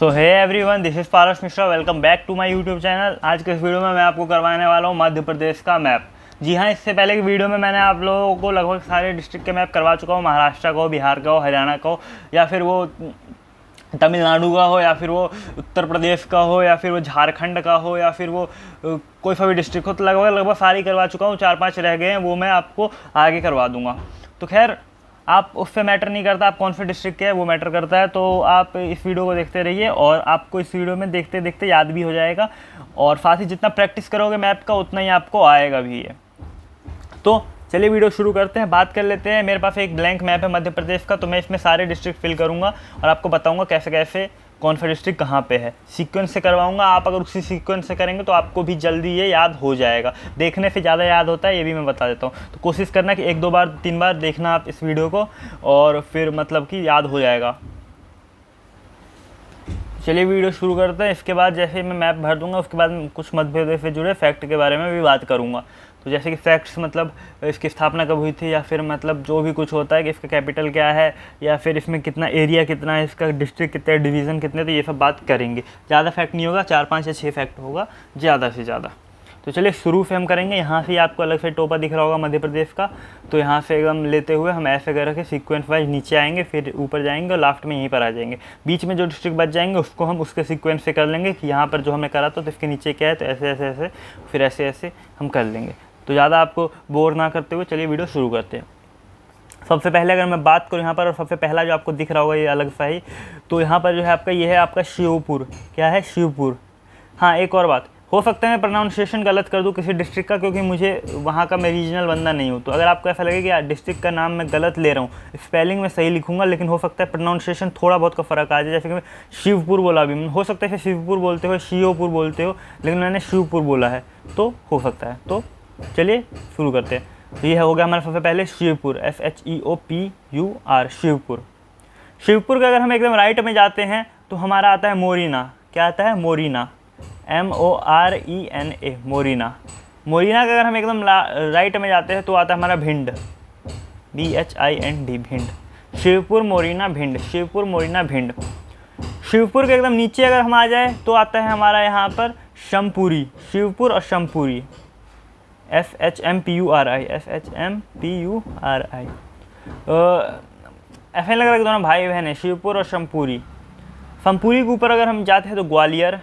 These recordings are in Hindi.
So hey everyone, this is Paras Mishra. Welcome back to my YouTube channel. आज के इस वीडियो में मैं आपको करवाने वाला हूँ मध्य प्रदेश का मैप। जी हाँ, इससे पहले की वीडियो में मैंने आप लोगों को लगभग सारे डिस्ट्रिक्ट के मैप करवा चुका हूँ। महाराष्ट्र का हो, बिहार का हो, हरियाणा का हो, या फिर वो तमिलनाडु का हो, या फिर वो उत्तर प्रदेश का हो, या फिर वो झारखंड का हो, या फिर वो कोई सा भी डिस्ट्रिक्ट हो। तो लगभग सारी करवा चुका हूँ। 4-5 रह गए हैं, वो मैं आपको आगे करवा दूँगा। तो खैर, आप उससे मैटर नहीं करता आप कौन से डिस्ट्रिक्ट के है, वो मैटर करता है। तो आप इस वीडियो को देखते रहिए और आपको इस वीडियो में देखते देखते याद भी हो जाएगा, और साथ ही जितना प्रैक्टिस करोगे मैप का उतना ही आपको आएगा भी है। तो चलिए वीडियो शुरू करते हैं, बात कर लेते हैं। मेरे पास एक ब्लैंक मैप है मध्य प्रदेश का, तो मैं इसमें सारे डिस्ट्रिक्ट फिल करूँगा और आपको बताऊँगा कैसे कैसे कौन सा डिस्ट्रिक्ट कहाँ पे है। सीक्वेंस से करवाऊंगा। आप अगर उसी सीक्वेंस से करेंगे तो आपको भी जल्दी ये याद हो जाएगा। देखने से ज़्यादा याद होता है, ये भी मैं बता देता हूँ। तो कोशिश करना कि 1-2 बार 3 बार देखना आप इस वीडियो को, और फिर मतलब कि याद हो जाएगा। चलिए वीडियो शुरू करते हैं। इसके बाद जैसे मैं मैप भर दूंगा, उसके बाद कुछ मध्य प्रदेश से जुड़े फैक्ट के बारे में भी बात करूँगा। तो जैसे कि फैक्ट्स मतलब इसकी स्थापना कब हुई थी, या फिर मतलब जो भी कुछ होता है कि इसका कैपिटल क्या है, या फिर इसमें कितना एरिया कितना है, इसका डिस्ट्रिक्ट कितने, डिवीज़न कितने, तो ये सब बात करेंगे। ज़्यादा फैक्ट नहीं होगा, 4-5 या 6 फैक्ट होगा ज़्यादा से ज़्यादा। तो चलिए शुरू से हम करेंगे। यहाँ से आपको अलग से टोपा दिख रहा होगा मध्य प्रदेश का। तो यहाँ से एकदम लेते हुए हम ऐसे करके सीक्वेंस वाइज नीचे आएंगे, फिर ऊपर जाएंगे और लास्ट में यहीं पर आ जाएंगे। बीच में जो डिस्ट्रिक्ट बच जाएंगे उसको हम उसके सीक्वेंस से कर लेंगे कि यहाँ पर जो हमने करा था तो इसके नीचे क्या है, तो ऐसे ऐसे ऐसे फिर ऐसे ऐसे हम कर लेंगे। तो ज़्यादा आपको बोर ना करते हुए चलिए वीडियो शुरू करते हैं। सबसे पहले अगर मैं बात करूँ यहाँ पर, और सबसे पहला जो आपको दिख रहा होगा ये अलग सा ही, तो यहाँ पर जो है आपका ये है आपका शिवपुर। क्या है? शिवपुर। हाँ, एक और बात, हो सकता है मैं प्रोनाउंसिएशन गलत कर दूँ किसी डिस्ट्रिक्ट का, क्योंकि मुझे वहाँ का मैं रीजनल बंदा नहीं हूँ। तो अगर आपको ऐसा लगे कि डिस्ट्रिक्ट का नाम मैं गलत ले रहा हूँ, स्पेलिंग में सही लिखूँगा, लेकिन हो सकता है प्रोनाउंसिएशन थोड़ा बहुत का फ़र्क आ जाए। जैसे कि मैं शिवपुर बोला, भी हो सकता है कि शिवपुर बोलते हो, शिवपुर बोलते हो, लेकिन मैंने शिवपुर बोला है, तो हो सकता है। तो चलिए शुरू करते हैं। तो ये हो गया हमारा सबसे पहले शिवपुर, SHEOPUR, शिवपुर। शिवपुर का अगर हम एकदम राइट में जाते हैं तो हमारा आता है मोरीना। क्या आता है? मोरीना, MORENA, मोरीना। मोरीना का अगर हम एकदम राइट में जाते हैं तो आता है हमारा भिंड, BHIND, भिंड। शिवपुर, मोरीना, भिंड, शिवपुर, मोरीना, भिंड। शिवपुर के एकदम नीचे अगर हम आ जाए तो आता है हमारा यहाँ पर शमपुरी, शिवपुर और शमपुरी, SHMPURI, SHMPURI। ऐसा लग रहा है कि दोनों भाई बहन है, शिवपुर और शमपुरी। शमपुरी के ऊपर अगर हम जाते हैं तो ग्वालियर,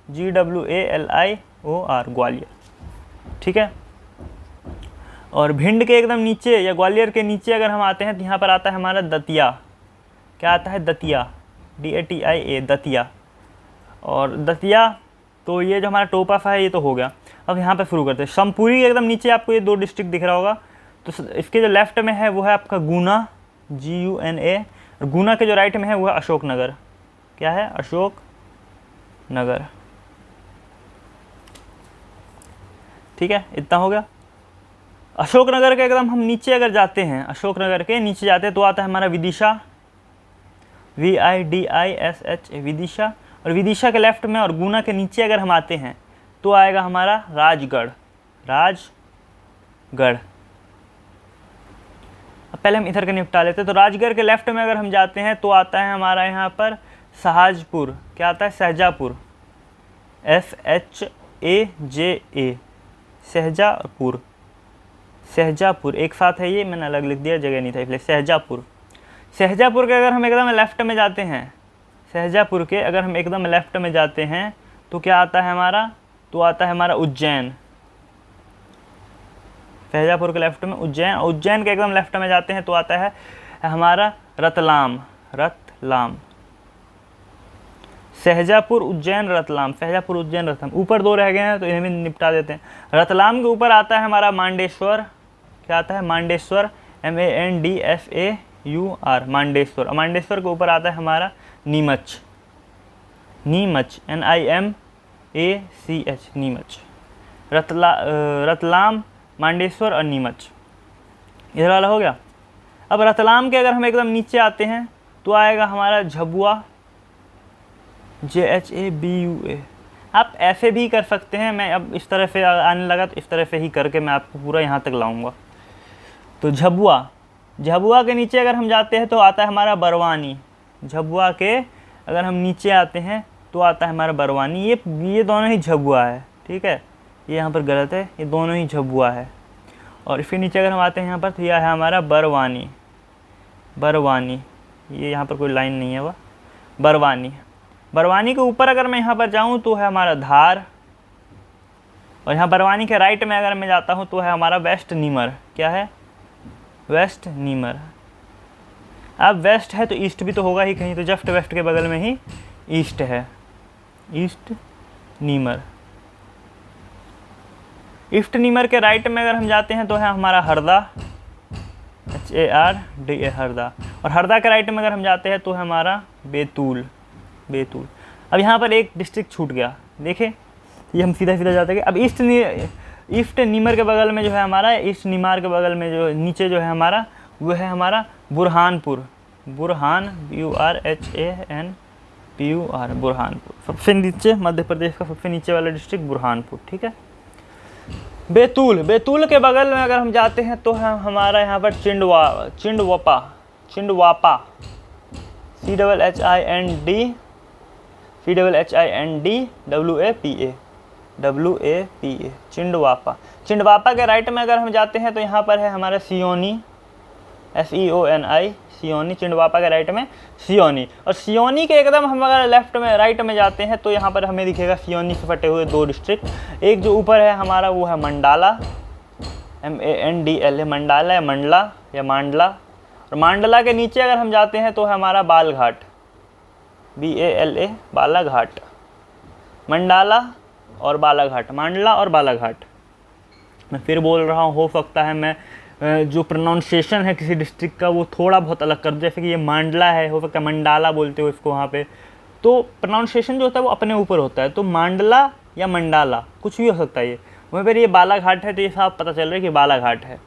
GWALIOR, ग्वालियर। ठीक है। और भिंड के एकदम नीचे या ग्वालियर के नीचे अगर हम आते हैं तो यहाँ पर आता है हमारा दतिया। क्या आता है? दतिया, DATIA, दतिया। और दतिया, तो ये जो हमारा टोपा सा है ये तो हो गया। अब यहाँ पे शुरू करते हैं। शमपुरी के एकदम नीचे आपको ये 2 डिस्ट्रिक्ट दिख रहा होगा, तो इसके जो लेफ्ट में है वो है आपका गुना, GUNA, और गुना के जो राइट में है वो है अशोकनगर। क्या है? अशोकनगर। ठीक है, इतना हो गया। अशोकनगर के एकदम हम नीचे अगर जाते हैं, अशोकनगर के नीचे जाते हैं तो आता है हमारा विदिशा, VIDISHA, विदिशा। और विदिशा के लेफ्ट में और गुना के नीचे अगर हम आते हैं तो आएगा हमारा राजगढ़, राजगढ़। अब पहले हम इधर के निपटा लेते हैं। तो राजगढ़ के लेफ्ट में अगर हम जाते हैं तो आता है हमारा यहाँ पर शाहजपुर। क्या आता है? सहजापुर, SHAJA, सहजापुर, सहजापुर एक साथ है, ये मैंने अलग लिख दिया, जगह नहीं था इसलिए। सहजापुर। सहजापुर के अगर हम एकदम लेफ्ट में जाते हैं, सहजापुर के अगर हम एकदम लेफ्ट में जाते हैं तो क्या आता है हमारा? तो आता है हमारा उज्जैन। सहजापुर के लेफ्ट में उज्जैन। उज्जैन के एकदम लेफ्ट में जाते हैं तो आता है हमारा रतलाम, रतलाम। सहजापुर, उज्जैन, रतलाम, सहजापुर, उज्जैन, रतलाम। ऊपर 2 रह गए हैं तो इन्हें भी निपटा देते हैं। रतलाम के ऊपर आता है हमारा मांडेश्वर। क्या आता है? मांडेश्वर, MANDSAUR, मांडेश्वर। मांडेश्वर के ऊपर आता है हमारा नीमच, नीमच, NIMACH, नीमच। रतलाम, मांडेश्वर और नीमच, इधर वाला हो गया। अब रतलाम के अगर हम एकदम नीचे आते हैं तो आएगा हमारा झबुआ, JHABUA। आप ऐसे भी कर सकते हैं, मैं अब इस तरह से आने लगा तो इस तरह से ही करके मैं आपको पूरा यहाँ तक लाऊंगा। तो झबुआ, झबुआ के नीचे अगर हम जाते हैं तो आता है हमारा बरवानी, झबुआ के अगर हम नीचे आते हैं तो आता है हमारा बरवानी। ये दोनों ही झबुआ है, ठीक है, ये यहाँ पर गलत है, ये दोनों ही झबुआ है। और इसके नीचे अगर हम आते हैं यहाँ पर तो यह है हमारा बरवानी। बरवानी, ये यहाँ पर कोई लाइन नहीं है, वह बरवानी। बरवानी के ऊपर अगर मैं यहाँ पर जाऊँ तो है हमारा धार, और यहाँ बरवानी के राइट में अगर मैं जाता हूँ तो है हमारा वेस्ट नीमर। क्या है? वेस्ट नीमर। अब वेस्ट है तो ईस्ट भी तो होगा ही कहीं, तो जस्ट वेस्ट के बगल में ही ईस्ट है, ईस्ट नीमर। ईस्ट नीमर के राइट में अगर हम जाते हैं तो है हमारा हरदा, HARDA, हरदा। और हरदा के राइट में अगर हम जाते हैं तो है हमारा बैतूल, बैतूल। अब यहाँ पर एक डिस्ट्रिक्ट छूट गया, देखे, ये हम सीधा सीधा जाते हैं। अब ईस्ट नीमर के बगल में जो है हमारा, ईस्ट नीमर के बगल में जो नीचे जो है हमारा, वो है हमारा बुरहानपुर। बुरहान, BURHANPUR, बुरहानपुर। सबसे नीचे, मध्य प्रदेश का सबसे नीचे वाला डिस्ट्रिक्ट बुरहानपुर, ठीक है। बैतूल, बैतूल के बगल में अगर हम जाते हैं तो है हमारा यहाँ पर चिंडवापा, चिंडवापा, CHINDWAPA, चिंडवापा। चिंडवापा के राइट में अगर हम जाते हैं तो यहाँ पर है हमारा सियोनी, SEONI, सियोनी। चिंडवापा के राइट में सियोनी। और सियोनी के एकदम हम अगर लेफ्ट में, राइट में जाते हैं तो यहाँ पर हमें दिखेगा सियोनी से फटे हुए 2 डिस्ट्रिक्ट। एक जो ऊपर है हमारा वो है मंडाला, MANDLA, मंडाला या मंडला या मांडला। और मांडला के नीचे अगर हम जाते हैं तो है हमारा बालघाट, BALA, बालाघाट। मंडाला और बालाघाट, मांडला और बालाघाट। मैं फिर बोल रहा हूँ, हो सकता है मैं जो प्रोनाउंसिएशन है किसी डिस्ट्रिक्ट का वो थोड़ा बहुत अलग कर दूँ। जैसे कि ये मांडला है, हो सकता है मंडाला बोलते हो इसको वहाँ पे, तो प्रोनाउंसिएशन जो होता है वो अपने ऊपर होता है। तो मांडला या मंडाला कुछ भी हो सकता है। ये वहीं पर ये बालाघाट है तो ये साफ पता चल रहा है कि बालाघाट है,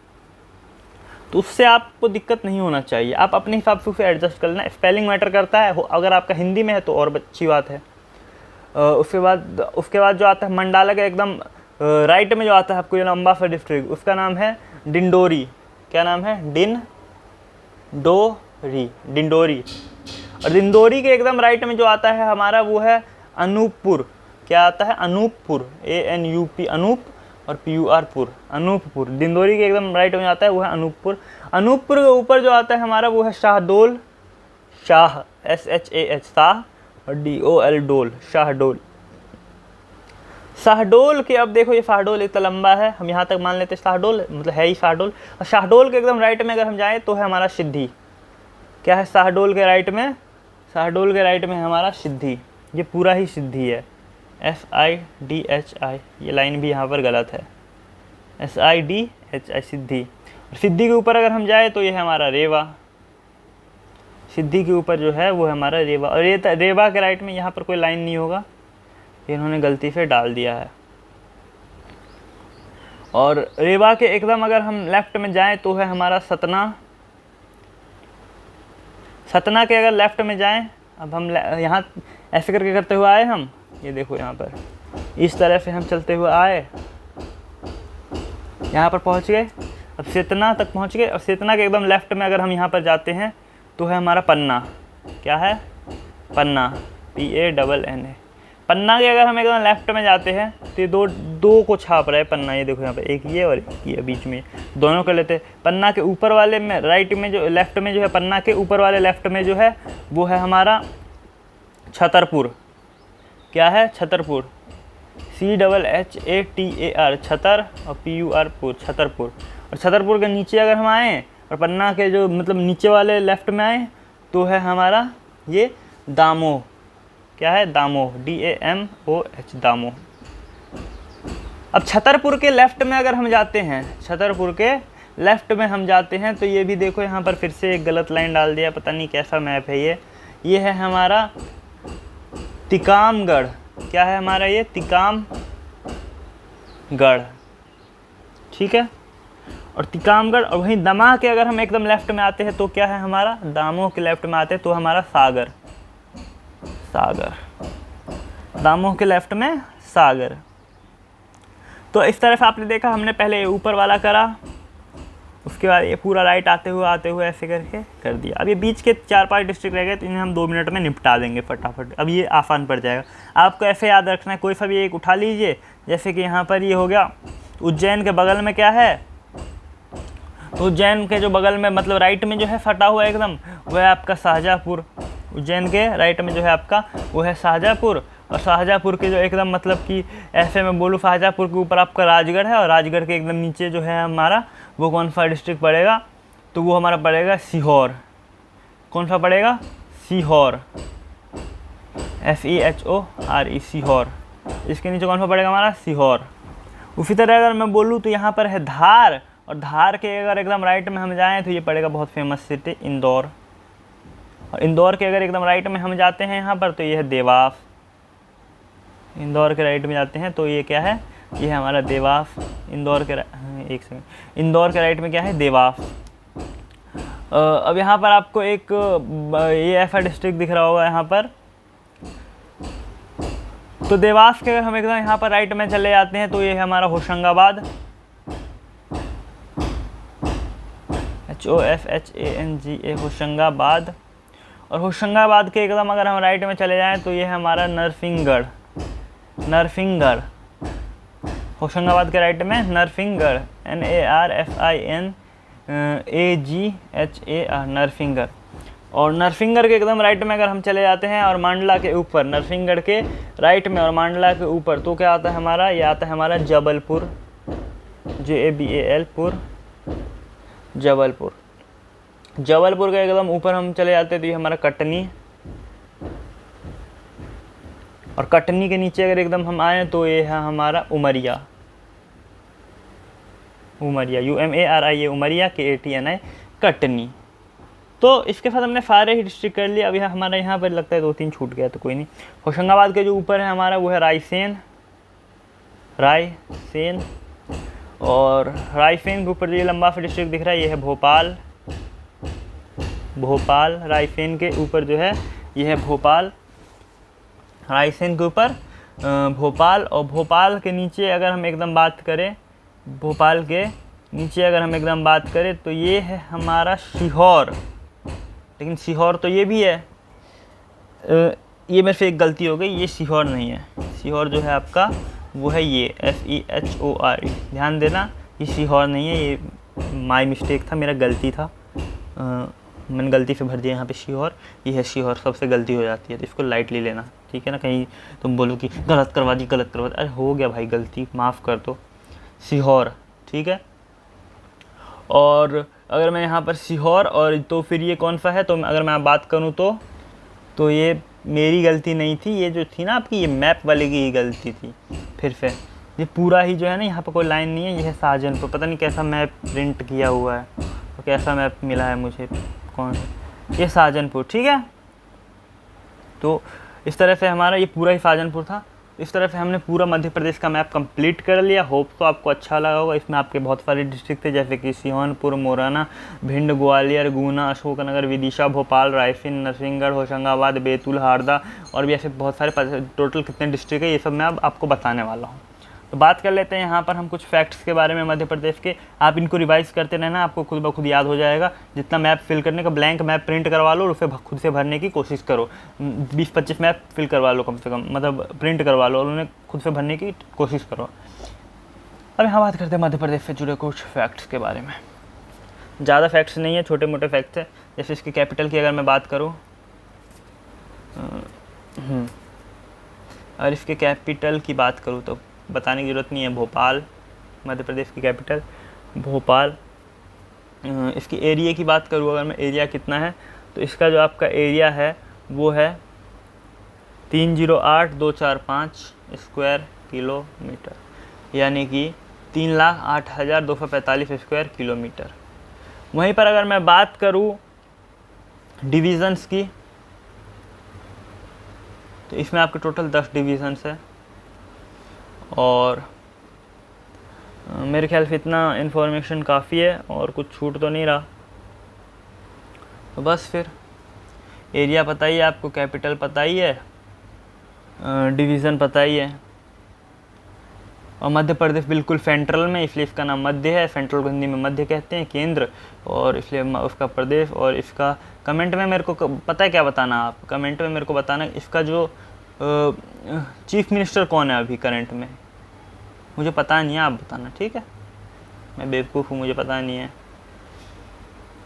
तो उससे आपको दिक्कत नहीं होना चाहिए। आप अपने हिसाब से उसे एडजस्ट कर लेना। स्पेलिंग मैटर करता है, अगर आपका हिंदी में है तो और अच्छी बात है। उसके बाद जो आता है मंडाला के एकदम राइट में जो आता है आपको ये लंबा सा डिस्ट्रिक्ट, उसका नाम है डिंडोरी। क्या नाम है? डिंडोरी। और डिंडोरी के एकदम राइट में जो आता है हमारा वो है अनूपपुर। क्या आता है? अनूपपुर, ANUP, अनूप और PUR पुर, अनूपपुर। डिंडोरी के एकदम राइट में आता है वो है अनूपपुर। अनूपपुर के ऊपर जो आता है हमारा वो है शाहडोल, शाह, SHAH, शाह, और DOL, डोल, शाहडोल। शाहडोल के, अब देखो ये शाहडोल इतना लंबा है, हम यहाँ तक मान लेते हैं शाहडोल मतलब है ही शाहडोल। और शाहडोल के एकदम राइट में अगर हम जाएँ तो है हमारा सिद्धि। क्या है शाहडोल के राइट में? शाहडोल के राइट में है हमारा सिद्धि। ये पूरा ही सिद्धि है, SIDHI। ये लाइन भी यहाँ पर गलत है, SIDHI, सिद्धि। और सिद्धि के ऊपर अगर हम जाए तो ये है हमारा रेवा। सिद्धि के ऊपर जो है वो है हमारा रेवा। और ये रेवा के राइट में यहाँ पर कोई लाइन नहीं होगा, इन्होंने गलती से डाल दिया है। और रेवा के एकदम अगर हम लेफ्ट में जाएं तो है हमारा सतना। सतना के अगर लेफ्ट में जाएं, अब हम यहाँ ऐसे करके करते हुए आए हम, ये देखो यहाँ पर इस तरह से हम चलते हुए आए, यहाँ पर पहुँच गए। अब सेतना तक पहुँच गए। और सेतना के एकदम लेफ्ट में अगर हम यहाँ पर जाते हैं तो है हमारा पन्ना। क्या है? पन्ना, PANNA। पन्ना के अगर हम एकदम लेफ्ट में जाते हैं तो ये दो को छाप रहा है पन्ना। ये देखो यहाँ पे एक ये और एक ये बीच में, दोनों कर लेते हैं। पन्ना के ऊपर वाले में राइट में जो लेफ्ट में जो है, पन्ना के ऊपर वाले लेफ्ट में जो है वो है हमारा छतरपुर। क्या है? छतरपुर, CHHATAR, छतर, और PUR पुर, छतरपुर। और छतरपुर के नीचे अगर हम आएँ और पन्ना के जो मतलब नीचे वाले लेफ्ट में आए तो है हमारा ये दामोह। क्या है? दामोह, DAMOH, दामोह। अब छतरपुर के लेफ्ट में अगर हम जाते हैं, छतरपुर के लेफ्ट में हम जाते हैं तो ये भी देखो यहाँ पर फिर से एक गलत लाइन डाल दिया, पता नहीं कैसा मैप है ये है हमारा तिकामगढ़। क्या है हमारा? ये तिकामगढ़, ठीक है। और तिकामगढ़। और वहीं दमाह के अगर हम एकदम लेफ्ट में आते हैं तो क्या है हमारा? दामोह के लेफ्ट में आते हैं तो हमारा सागर, सागर। दामोह के लेफ्ट में सागर। तो इस तरह से आपने देखा, हमने पहले ऊपर वाला करा, उसके उसके बाद ये पूरा राइट आते हुए ऐसे करके कर दिया। अब ये बीच के 4-5 डिस्ट्रिक्ट रह गए तो इन्हें हम 2 मिनट में निपटा देंगे फटाफट। अब ये आसान पड़ जाएगा। आपको ऐसे याद रखना है, कोई सा भी एक उठा लीजिए। जैसे कि यहाँ पर ये हो गया, उज्जैन के बगल में क्या है, तो उज्जैन के जो बगल में मतलब राइट में जो है फटा हुआ एकदम, वह है आपका शाहजहाँपुर। उज्जैन के राइट में जो है आपका वो है शाहजहाँपुर। और शाहजहाँपुर के जो एकदम मतलब कि ऐसे में बोलूँ, शाहजहाँपुर के ऊपर आपका राजगढ़ है, और राजगढ़ के एकदम नीचे जो है हमारा वो कौन सा डिस्ट्रिक्ट पड़ेगा, तो वो हमारा पड़ेगा सीहोर। कौन सा पड़ेगा, सीहोर, SEHORE, सीहोर। इसके नीचे कौन सा पड़ेगा हमारा, सीहोर। उसी तरह अगर मैं बोलूँ तो यहाँ पर है धार, और धार के अगर एकदम राइट में हम जाएँ तो ये पड़ेगा बहुत फेमस सिटी इंदौर। और इंदौर के अगर एकदम राइट में हम जाते हैं यहाँ पर तो ये है देवास। इंदौर के राइट में जाते हैं तो ये क्या है, ये है हमारा देवास। इंदौर के एक सेकंड, इंदौर के राइट में क्या है, देवास। अब यहाँ पर आपको एक ये ऐसा डिस्ट्रिक्ट दिख रहा होगा यहाँ पर, तो देवास के अगर हम एकदम यहाँ पर राइट में चले जाते हैं तो ये है हमारा होशंगाबाद, HOFHANGA, होशंगाबाद। और होशंगाबाद के एकदम अगर हम राइट में चले जाएं तो ये है हमारा नरसिंहगढ़, नरसिंहगढ़। होशंगाबाद के राइट में नरसिंहगढ़, NARFINGHAR, नरसिंहगढ़। और नरसिंहगढ़ के एकदम राइट में अगर हम चले जाते हैं और मांडला के ऊपर, नरसिंहगढ़ के राइट में और मांडला के ऊपर, तो क्या आता है हमारा, ये आता है हमारा जबलपुर, JABAL, जबलपुर। जबलपुर के एकदम ऊपर हम चले जाते हैं तो ये हमारा कटनी। और कटनी के नीचे अगर एकदम हम आए तो ये है हमारा उमरिया, उमरिया, UMARIA, उमरिया, KATNI, कटनी। तो इसके साथ हमने सारे ही डिस्ट्रिक्ट कर लिए। अभी हमारा यहाँ पर लगता है 2-3 छूट गया, तो कोई नहीं। होशंगाबाद के जो ऊपर है हमारा वो है रायसेन, रायसेन। और रायसेन के ऊपर जो ये लंबा सा डिस्ट्रिक्ट दिख रहा है ये है भोपाल, भोपाल। रायसेन के ऊपर जो है ये है भोपाल, रायसेन के ऊपर भोपाल। और भोपाल के नीचे अगर हम एकदम बात करें, भोपाल के नीचे अगर हम एकदम बात करें तो ये है हमारा सीहोर। लेकिन सीहोर तो ये भी है, ये मेरे से एक गलती हो गई, ये सीहोर नहीं है। सीहोर जो है आपका वो है ये SEHORE, ध्यान देना, ये सीहोर नहीं है, ये माय मिस्टेक था, मेरा गलती था, मैंने गलती से भर दिया यहाँ पे सीहोर। ये है सीहोर, सबसे गलती हो जाती है तो इसको लाइटली लेना, ठीक है ना। कहीं तुम बोलो कि गलत करवा दी, गलत करवा दी, अरे हो गया भाई गलती, माफ़ कर दो, सीहोर, ठीक है। और अगर मैं यहाँ पर सीहोर, और तो फिर ये कौन सा है, तो अगर मैं बात करूँ तो ये मेरी गलती नहीं थी, ये जो थी ना आपकी, ये मैप वाले की ही गलती थी। फिर से ये पूरा ही जो है ना, यहाँ पर कोई लाइन नहीं है, ये है शाहजहाँपुर। पता नहीं कैसा मैप प्रिंट किया हुआ है, तो कैसा मैप मिला है मुझे, कौन सा, ये शाहजहाँपुर, ठीक है। तो इस तरह से हमारा ये पूरा ही शाहजहाँपुर था। इस तरह से हमने पूरा मध्य प्रदेश का मैप कंप्लीट कर लिया। होप तो आपको अच्छा लगा होगा। इसमें आपके बहुत सारे डिस्ट्रिक्ट थे, जैसे कि सिहोरपुर, मोरना, भिंड, ग्वालियर, गुना, अशोकनगर, विदिशा, भोपाल, रायसेन, नरसिंहगढ़, होशंगाबाद, बैतूल, हरदा, और भी ऐसे बहुत सारे, टोटल कितने डिस्ट्रिक्ट है ये सब मैं अब आपको बताने वाला हूँ। तो बात कर लेते हैं यहाँ पर हम कुछ फैक्ट्स के बारे में मध्य प्रदेश के। आप इनको रिवाइज करते रहना, आपको खुद ब खुद याद हो जाएगा। जितना मैप फिल करने का, ब्लैंक मैप प्रिंट करवा लो और उसे खुद से भरने की कोशिश करो। 20-25 मैप फिल करवा लो कम से कम, मतलब प्रिंट करवा लो और उन्हें खुद से भरने की कोशिश करो। अब यहाँ बात करते हैं मध्य प्रदेश से जुड़े कुछ फैक्ट्स के बारे में। ज़्यादा फैक्ट्स नहीं है, छोटे मोटे फैक्ट्स हैं। जैसे इसकी कैपिटल की अगर मैं बात करूँ, और इसके कैपिटल की बात करूँ तो बताने की ज़रूरत नहीं है, भोपाल, मध्य प्रदेश की कैपिटल भोपाल। इसकी एरिया की बात करूँ अगर मैं, एरिया कितना है, तो इसका जो आपका एरिया है वो है 308245 स्क्वायर किलोमीटर, यानी कि 3,08,245 स्क्वायर किलोमीटर। वहीं पर अगर मैं बात करूँ डिवीज़न्स की, तो इसमें आपके टोटल 10 डिवीज़न्स है। और मेरे ख्याल से इतना इन्फॉर्मेशन काफ़ी है और कुछ छूट तो नहीं रहा। तो बस फिर एरिया पता ही है आपको, कैपिटल पता ही है, डिवीज़न पता ही है, और मध्य प्रदेश बिल्कुल सेंट्रल में, इसलिए इसका नाम मध्य है। सेंट्रल को हिंदी में मध्य कहते हैं, केंद्र, और इसलिए उसका प्रदेश। और इसका कमेंट में मेरे को पता है क्या बताना, आप कमेंट में मेरे को बताना इसका जो चीफ मिनिस्टर कौन है अभी करंट में, मुझे पता नहीं है, आप बताना, ठीक है। मैं बेवकूफ़ हूँ, मुझे पता नहीं है,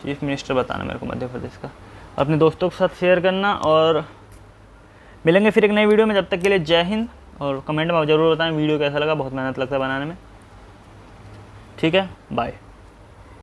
चीफ मिनिस्टर बताना मेरे को मध्य प्रदेश का। अपने दोस्तों के साथ शेयर करना, और मिलेंगे फिर एक नई वीडियो में। जब तक के लिए जय हिंद, और कमेंट में ज़रूर बताएं वीडियो कैसा लगा, बहुत मेहनत लगता है बनाने में, ठीक है, बाय।